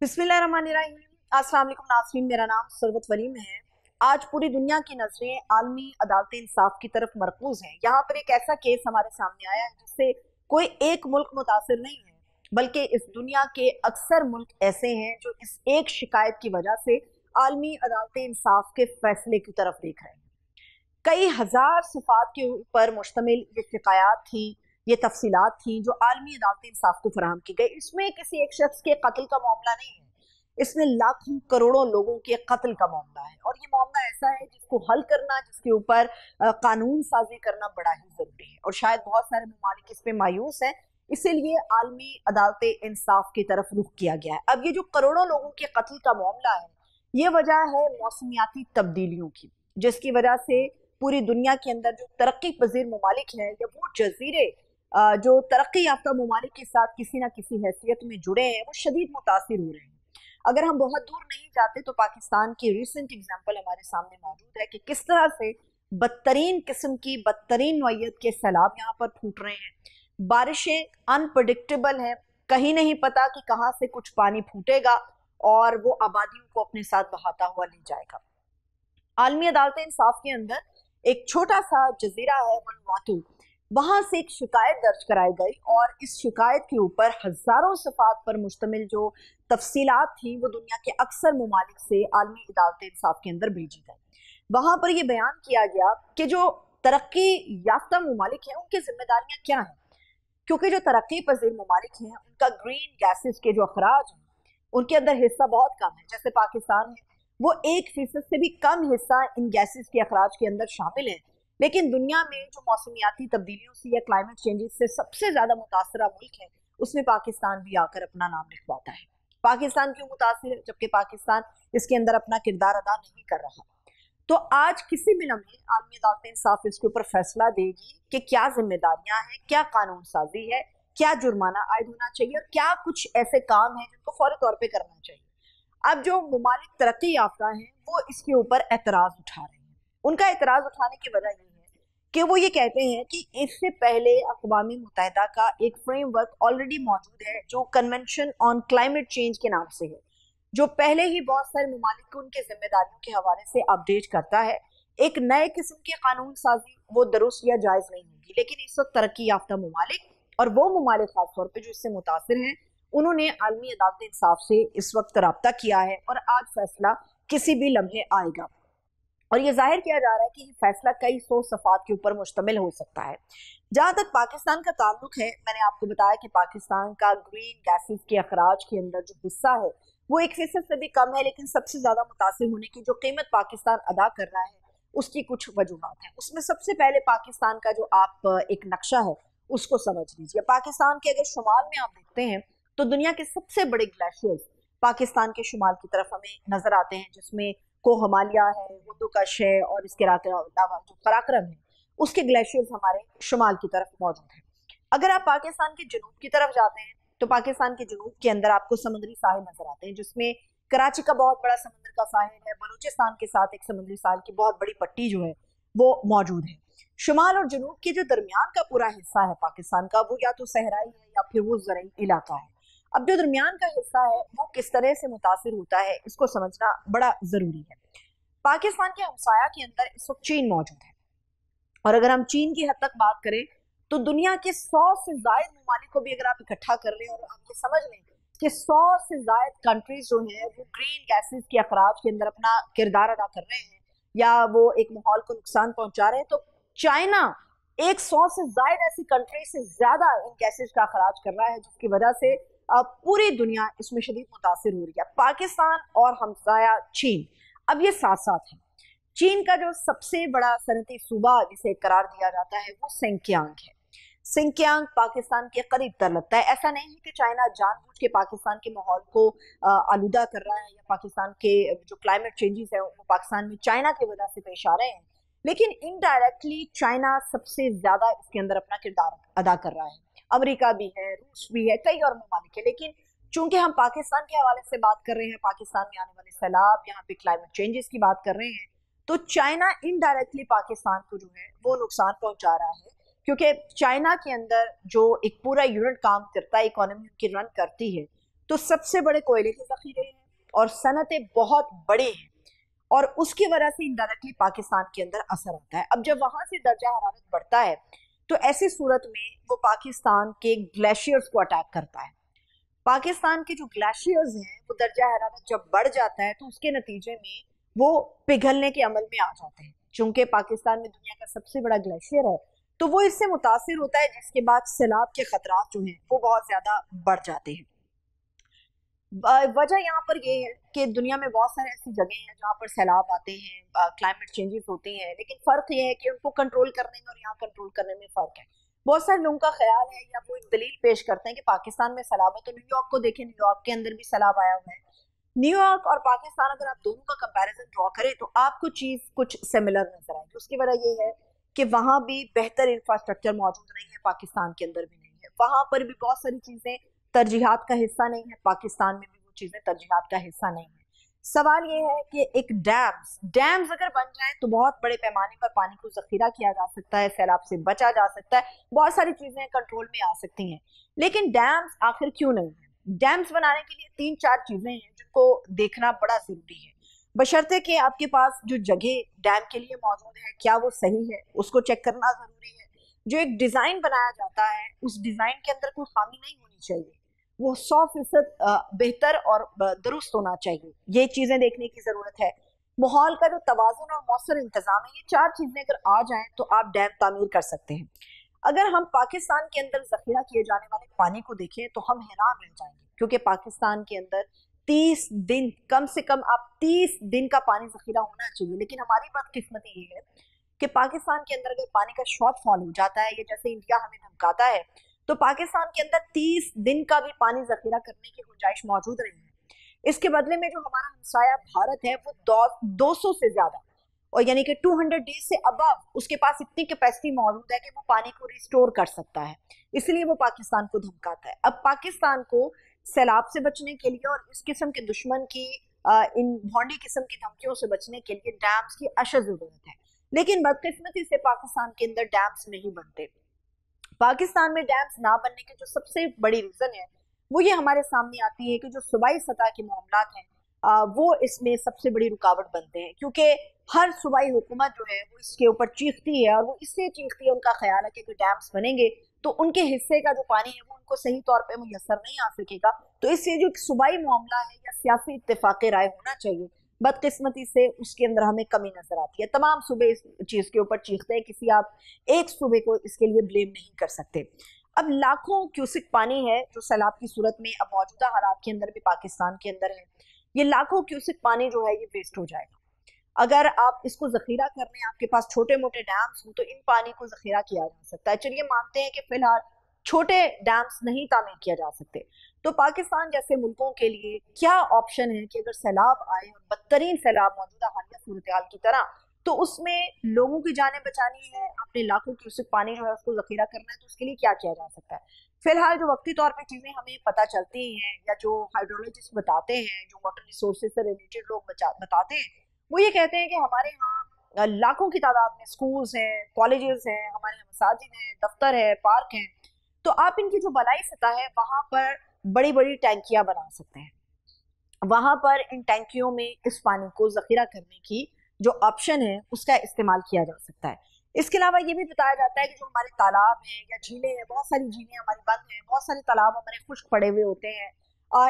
बिस्मिल्लाहिर्रहमानिर्रहीम। अस्सलाम वालेकुम नाज़रीन, मेरा नाम सरवत वलीम है। आज पूरी दुनिया की नजरें आलमी अदालत इंसाफ की तरफ मरकूज हैं। यहाँ पर एक ऐसा केस हमारे सामने आया है जिससे कोई एक मुल्क मुतासिर नहीं है, बल्कि इस दुनिया के अक्सर मुल्क ऐसे हैं जो इस एक शिकायत की वजह से आलमी अदालत इंसाफ के फैसले की तरफ देख रहे हैं। कई हजार सफात के ऊपर मुश्तमिल ये शिकायत थी, ये तफसीलात थी जो आलमी अदालत इंसाफ को फराहम की गई। इसमें किसी एक शख्स के कत्ल का मामला नहीं है, इसमें लाखों करोड़ों लोगों के कत्ल का मामला है। और ये मामला ऐसा है जिसको हल करना, जिसके ऊपर कानून साजी करना बड़ा ही जरूरी है। और शायद बहुत सारे ममालिक इस पे मायूस हैं, इसीलिए आलमी अदालत इंसाफ की तरफ रुख किया गया है। अब ये जो करोड़ों लोगों के कत्ल का मामला है, ये वजह है मौसमियाती तब्दीलियों की, जिसकी वजह से पूरी दुनिया के अंदर जो तरक्की पजीर ममालिक है या वो जजीरे जो तरक्की याफ्ता ममालिक के साथ किसी ना किसी हैसियत में जुड़े हैं, वो शदीद मुतासिर हो रहे हैं। अगर हम बहुत दूर नहीं जाते तो पाकिस्तान की रिसेंट एग्जाम्पल हमारे सामने मौजूद है कि किस तरह से बदतरीन किस्म की बदतरीन नौयत के सैलाब यहाँ पर फूट रहे हैं। बारिशें अनप्रडिक्टेबल हैं, कहीं नहीं पता कि कहाँ से कुछ पानी फूटेगा और वो आबादियों को अपने साथ बहाता हुआ ले जाएगा। आलमी अदालत इंसाफ के अंदर एक छोटा सा जजीरा है वनवातू, वहां से एक शिकायत दर्ज कराई गई और इस शिकायत के ऊपर हजारों सफात पर मुश्तमिल जो तफसीलात थी वो दुनिया के अक्सर ममालिक से आलमी अदालत इंसाफ के अंदर भेजी गई। वहां पर यह बयान किया गया कि जो तरक्की याफ्ता ममालिक हैं उनकी जिम्मेदारियां क्या हैं, क्योंकि जो तरक्की पजीर ममालिक हैं उनका ग्रीन गैसेस के जो अखराज हैं उनके अंदर हिस्सा बहुत कम है। जैसे पाकिस्तान है, वो 1% से भी कम हिस्सा इन गैसेस के अखराज के अंदर शामिल है। लेकिन दुनिया में जो मौसमियाती तब्दीलियों से या क्लाइमेट चेंजेस से सबसे ज्यादा मुतासरा मुल्क है, उसमें पाकिस्तान भी आकर अपना नाम लिखवाता है। पाकिस्तान क्यों मुतासिर है, जबकि पाकिस्तान इसके अंदर अपना किरदार अदा नहीं कर रहा। तो आज किसी भी लम्हे आलमी अदालत इंसाफ इसके ऊपर फैसला देगी कि क्या जिम्मेदारियां हैं, क्या कानून साजी है, क्या जुर्माना आयद होना चाहिए और क्या कुछ ऐसे काम हैं जिनको फौरी तौर पर करना चाहिए। अब जो ममालिक तरक्की याफ्ता हैं वो इसके ऊपर एतराज उठा रहे हैं। उनका एतराज उठाने की वजह ये है कि वो ये कहते हैं कि इससे पहले अक़वाम मुत्तहिदा का एक फ्रेमवर्क ऑलरेडी मौजूद है जो कन्वेंशन ऑन क्लाइमेट चेंज के नाम से है, जो पहले ही बहुत सारे ममालिक को उनके जिम्मेदारियों के हवाले से अपडेट करता है। एक नए किस्म के कानून साजी वो दुरुस्त या जायज नहीं होगी, लेकिन इस वक्त तरक्की याफ्ता ममालिक और वो ममालिक खासतौर पर जो इससे मुतासिर हैं, उन्होंने आलमी अदालत इंसाफ से इस वक्त रब्ता किया है और आज फैसला किसी भी लम्हे आएगा। और ये जाहिर किया जा रहा है कि ये फैसला कई सौ सफात के ऊपर मुश्तमिल हो सकता है। जहां तक पाकिस्तान का ताल्लुक है, मैंने आपको बताया कि पाकिस्तान का ग्रीन गैसेस के अखराज के अंदर जो हिस्सा है वो 1% से भी कम है, लेकिन सबसे ज्यादा मुतासिर होने की जो कीमत पाकिस्तान अदा कर रहा है उसकी कुछ वजूहत हैं। उसमें सबसे पहले पाकिस्तान का जो आप एक नक्शा है उसको समझ लीजिए। पाकिस्तान के अगर शुमाल में आप देखते हैं तो दुनिया के सबसे बड़े ग्लेशियर्स पाकिस्तान के शुमाल की तरफ हमें नजर आते हैं, जिसमें कोहमालिया है, हिंदुकश है और इसके अलावा जो पराक्रम है उसके ग्लेशियर्स हमारे शुमाल की तरफ मौजूद हैं। अगर आप पाकिस्तान के जनूब की तरफ जाते हैं तो पाकिस्तान के जनूब के अंदर आपको समुद्री साहिल नजर आते हैं, जिसमें कराची का बहुत बड़ा समुद्र का साहिल है, बलूचिस्तान के साथ एक समुद्री साहिल की बहुत बड़ी पट्टी जो है वो मौजूद है। शुमाल और जनूब के जो दरमियान का पूरा हिस्सा है पाकिस्तान का, वो या तो सहराई है या फिर वो ज़रई इलाका है। अब जो दरमियान का हिस्सा है वो किस तरह से मुतासिर होता है इसको समझना बड़ा जरूरी है। पाकिस्तान के हमसाया के अंदर इस वक्त चीन मौजूद है, और अगर हम चीन की हद तक बात करें तो दुनिया के 100 से ज्यादा ममालिक को भी अगर आप इकट्ठा कर लें और आप ये समझ लें कि 100 से ज्यादा कंट्रीज जो है वो ग्रीन गैसेस के अखराज के अंदर अपना किरदार अदा कर रहे हैं या वो एक माहौल को नुकसान पहुंचा रहे हैं, तो चाइना एक 100 से ज्यादा ऐसी कंट्री से ज्यादा इन गैसेज का अखराज कर रहा है, जिसकी वजह से पूरी दुनिया इसमें शदीद मुतासिर हो रही है। पाकिस्तान और हमसाया चीन अब ये साथ साथ है। चीन का जो सबसे बड़ा सनती सूबा जिसे करार दिया जाता है वो सिंकियांग है। सिंकियांग पाकिस्तान के करीब तर लगता है। ऐसा नहीं है कि चाइना जानबूझ के पाकिस्तान के माहौल को आलूदा कर रहा है या पाकिस्तान के जो क्लाइमेट चेंजेस है वो पाकिस्तान में चाइना की वजह से पेश आ रहे हैं, लेकिन इनडायरेक्टली चाइना सबसे ज्यादा इसके अंदर अपना किरदार अदा कर रहा है। अमेरिका भी है, रूस भी है, कई और ममालिक है, लेकिन चूंकि हम पाकिस्तान के हवाले से बात कर रहे हैं, पाकिस्तान में आने वाले सैलाब, यहाँ पे क्लाइमेट चेंजेस की बात कर रहे हैं, तो चाइना इनडायरेक्टली पाकिस्तान को जो है वो नुकसान पहुंचा रहा है, क्योंकि चाइना के अंदर जो एक पूरा यूनिट काम करता है, इकोनॉमी की रन करती है, तो सबसे बड़े कोयले के जखीरे हैं और सनतें बहुत बड़े हैं, और उसकी वजह से इनडायरेक्टली पाकिस्तान के अंदर असर आता है। अब जब वहां से दर्जा हरारत बढ़ता है तो ऐसी सूरत में वो पाकिस्तान के ग्लेशियर्स को अटैक करता है। पाकिस्तान के जो ग्लेशियर्स हैं वो दर्जा हरारत जब बढ़ जाता है तो उसके नतीजे में वो पिघलने के अमल में आ जाते हैं। चूंकि पाकिस्तान में दुनिया का सबसे बड़ा ग्लेशियर है तो वो इससे मुतासिर होता है, जिसके बाद सैलाब के खतरात जो हैं वो बहुत ज्यादा बढ़ जाते हैं। वजह यहाँ पर ये है कि दुनिया में बहुत सारे ऐसी जगह हैं जहाँ पर सैलाब आते हैं, क्लाइमेट चेंजेस होती हैं, लेकिन फर्क ये है कि उनको कंट्रोल करने में और यहाँ कंट्रोल करने में फर्क है। बहुत सारे लोगों का ख्याल है या वो एक दलील पेश करते हैं कि पाकिस्तान में सैलाब है तो न्यूयॉर्क को देखें, न्यूयॉर्क के अंदर भी सैलाब आया हुआ है। न्यूयॉर्क और पाकिस्तान अगर आप दोनों का कंपैरिजन ड्रॉ करें तो आपको चीज कुछ सिमिलर नजर आएगी। उसकी वजह ये है कि वहां भी बेहतर इंफ्रास्ट्रक्चर मौजूद नहीं है, पाकिस्तान के अंदर भी नहीं है। वहां पर भी बहुत सारी चीजें तरजीहात का हिस्सा नहीं है, पाकिस्तान में भी वो चीजें तरजीहात का हिस्सा नहीं है। सवाल ये है कि एक डैम्स डैम्स अगर बन जाए तो बहुत बड़े पैमाने पर पानी को जखीरा किया जा सकता है, सैलाब से बचा जा सकता है, बहुत सारी चीजें कंट्रोल में आ सकती हैं। लेकिन डैम्स आखिर क्यों नहीं है? डैम्स बनाने के लिए तीन चार चीजें हैं जिनको देखना बड़ा जरूरी है। बशर्ते कि आपके पास जो जगह डैम के लिए मौजूद है क्या वो सही है, उसको चेक करना जरूरी है। जो एक डिजाइन बनाया जाता है उस डिजाइन के अंदर कोई खामी नहीं होनी चाहिए, वो 100% बेहतर और दुरुस्त होना चाहिए। ये चीजें देखने की जरूरत है। माहौल का जो तवाजुन और मौसर इंतजाम है, ये चार चीजें अगर आ जाएं तो आप डैम तामीर कर सकते हैं। अगर हम पाकिस्तान के अंदर जखीरा किए जाने वाले पानी को देखें तो हम हैरान रह जाएंगे, क्योंकि पाकिस्तान के अंदर 30 दिन, कम से कम आप 30 दिन का पानी जखीरा होना चाहिए। लेकिन हमारी बदकिस्मती ये है कि पाकिस्तान के अंदर अगर पानी का शॉर्टफॉल हो जाता है, ये जैसे इंडिया हमें धमकाता है, तो पाकिस्तान के अंदर 30 दिन का भी पानी जखीरा करने की गुंजाइश मौजूद नहीं है। इसके बदले में जो हमारा हमसाया भारत है वो 200 से ज्यादा, और यानी कि 200 डेज से अबव उसके पास इतनी कैपेसिटी मौजूद है कि वो पानी को रिस्टोर कर सकता है। इसलिए वो पाकिस्तान को धमकाता है। अब पाकिस्तान को सैलाब से बचने के लिए और इस किस्म के दुश्मन की इन भौंडी किस्म की धमकियों से बचने के लिए डैम्स की अशद जरूरत है। लेकिन बदकिस्मती से पाकिस्तान के अंदर डैम्स नहीं बनते। पाकिस्तान में डैम्स ना बनने के जो सबसे बड़ी रीजन है वो ये हमारे सामने आती है कि जो सूबाई सतह के मामलात हैं वो इसमें सबसे बड़ी रुकावट बनते हैं, क्योंकि हर सूबाई हुकूमत जो है वो इसके ऊपर चीखती है, और वो इसलिए चीखती है, उनका ख्याल है कि अगर डैम्स बनेंगे तो उनके हिस्से का जो पानी है वो उनको सही तौर पर मुयसर नहीं आ सकेगा। तो इसलिए जो सूबाई मामला है या सियासी इत्तेफाक राय होना चाहिए, बदकिस्मती से उसके अंदर हमें कमी नजर आती है। तमाम सूबे इस चीज के ऊपर चीखते हैं, किसी आप एक सूबे को इसके लिए ब्लेम नहीं कर सकते। अब लाखों क्यूसिक पानी है जो सैलाब की सूरत में अब मौजूदा हालात के अंदर भी पाकिस्तान के अंदर है। ये लाखों क्यूसिक पानी जो है ये वेस्ट हो जाएगा। अगर आप इसको जखीरा करने आपके पास छोटे मोटे डैम्स हो तो इन पानी को जखीरा किया जा सकता है। चलिए मानते हैं कि फिलहाल छोटे डैम्स नहीं तामीर किया जा सकते, तो पाकिस्तान जैसे मुल्कों के लिए क्या ऑप्शन है कि अगर सैलाब आए और बदतरीन सैलाब मौजूदा हालिया सूरत हाल की तरह, तो उसमें लोगों की जानें बचानी है, अपने लाखों क्यूसिक पानी जो है उसको जखीरा करना है, तो उसके लिए क्या किया जा सकता है? फिलहाल जो वक्ती तौर पे चीजें हमें पता चलती हैं या जो हाइड्रोलॉजिस्ट बताते हैं, जो वाटर रिसोर्सेज से रिलेटेड लोग बताते हैं, वो ये कहते हैं कि हमारे यहाँ लाखों की तादाद में स्कूल्स हैं, कॉलेजेस हैं, हमारे यहाँ मसाजिद हैं, दफ्तर है, पार्क हैं। तो आप इनकी जो बलाई सतह है वहां पर बड़ी बड़ी टैंकियां बना सकते हैं। वहां पर इन टैंकियों में इस पानी को जखीरा करने की जो ऑप्शन है उसका इस्तेमाल किया जा सकता है। इसके अलावा ये भी बताया जाता है कि जो हमारे तालाब हैं या झीलें हैं, बहुत सारी झीलें हमारी बंद हैं, बहुत सारे तालाब हमारे खुश्क पड़े हुए होते हैं।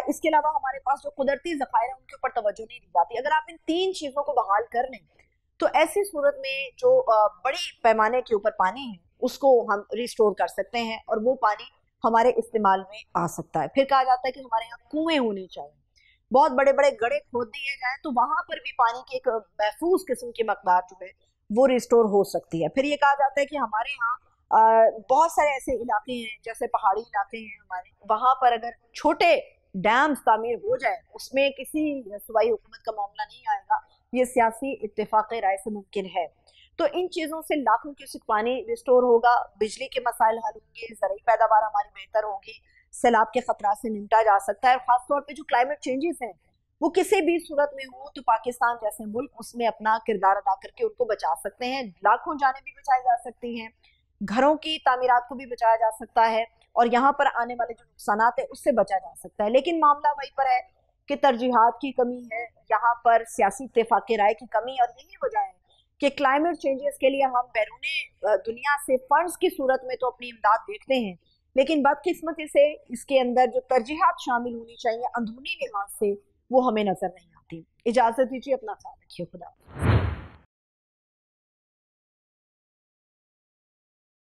इसके अलावा हमारे पास जो कुदरती जखायर है उनके ऊपर तवज्जो नहीं दी जाती। अगर आप इन तीन चीजों को बहाल कर लें तो ऐसी सूरत में जो बड़ी पैमाने के ऊपर पानी है उसको हम रिस्टोर कर सकते हैं और वो पानी हमारे इस्तेमाल में आ सकता है। फिर कहा जाता है कि हमारे यहाँ कुएं होने चाहिए, बहुत बड़े बड़े गड्ढे खोद दिए जाए तो वहां पर भी पानी की एक महफूज किस्म की मकदार जो है वो रिस्टोर हो सकती है। फिर ये कहा जाता है कि हमारे यहाँ बहुत सारे ऐसे इलाके हैं जैसे पहाड़ी इलाके हैं हमारे, वहां पर अगर छोटे डैम्स तामीर हो जाए उसमें किसी सूबाई हुकूमत का मामला नहीं आएगा, ये सियासी इत्तेफाक राय से मुमकिन है। तो इन चीजों से लाखों क्यूसिक पानी रिस्टोर होगा, बिजली के मसाइल हल होंगे, ज़रूरी पैदावार हमारी बेहतर होगी, सैलाब के खतरा से निपटा जा सकता है। खासतौर पे जो क्लाइमेट चेंजेस हैं वो किसी भी सूरत में हो तो पाकिस्तान जैसे मुल्क उसमें अपना किरदार अदा करके उनको बचा सकते हैं। लाखों जानें भी बचाई जा सकती हैं, घरों की तामीरात को भी बचाया जा सकता है, और यहाँ पर आने वाले जो नुकसानात है उससे बचा जा सकता है। लेकिन मामला वहीं पर है कि तरजीहात की कमी है, यहाँ पर सियासी इत्तेफाक राय की कमी, और यही वजह है कि क्लाइमेट चेंजेस के लिए हम बैरूनी दुनिया से फंड्स की सूरत में तो अपनी इमदाद देखते हैं, लेकिन बदकिस्मती से इसके अंदर जो तरजीहात शामिल होनी चाहिए अंदरूनी लिहाज से वो हमें नजर नहीं आती। इजाजत दीजिए, अपना ख्याल रखिए, खुदा।